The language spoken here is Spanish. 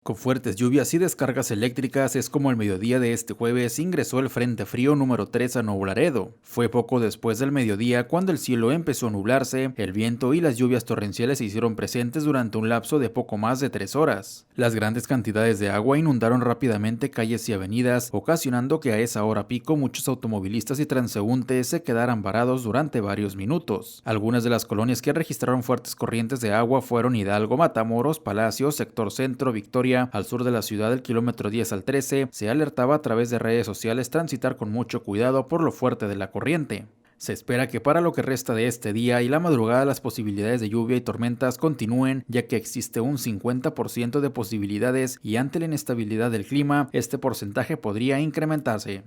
Con fuertes lluvias y descargas eléctricas es como el mediodía de este jueves ingresó el Frente Frío número 3 a Nuevo Laredo. Fue poco después del mediodía cuando el cielo empezó a nublarse, el viento y las lluvias torrenciales se hicieron presentes durante un lapso de poco más de 3 horas. Las grandes cantidades de agua inundaron rápidamente calles y avenidas, ocasionando que a esa hora pico muchos automovilistas y transeúntes se quedaran varados durante varios minutos. Algunas de las colonias que registraron fuertes corrientes de agua fueron Hidalgo, Matamoros, Palacios, Sector Centro, Victoria. Al sur de la ciudad, del kilómetro 10 al 13, se alertaba a través de redes sociales transitar con mucho cuidado por lo fuerte de la corriente. Se espera que para lo que resta de este día y la madrugada las posibilidades de lluvia y tormentas continúen, ya que existe un 50% de posibilidades y ante la inestabilidad del clima, este porcentaje podría incrementarse.